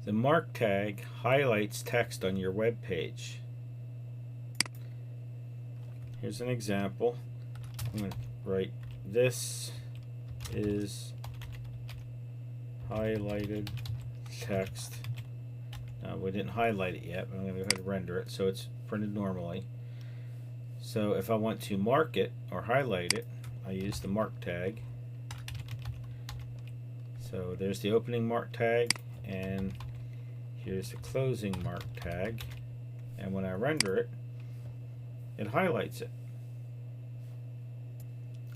The mark tag highlights text on your web page. Here's an example. I'm going to write, "This is highlighted text." Now, we didn't highlight it yet, but I'm going to go ahead and render it so it's printed normally. So if I want to mark it or highlight it, I use the mark tag. So there's the opening mark tag, and here's the closing mark tag. And when I render it, it highlights it.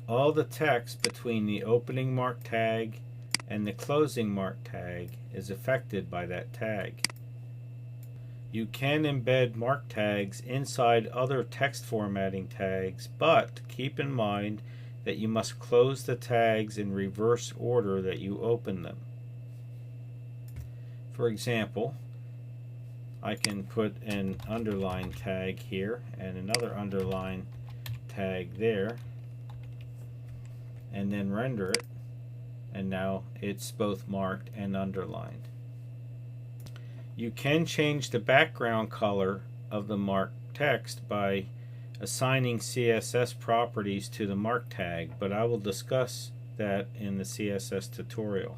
All the text between the opening mark tag and the closing mark tag is affected by that tag. You can embed mark tags inside other text formatting tags, but keep in mind that you must close the tags in reverse order that you open them. For example, I can put an underline tag here and another underline tag there, and then render it, and now it's both marked and underlined. You can change the background color of the marked text by assigning CSS properties to the mark tag, but I will discuss that in the CSS tutorial.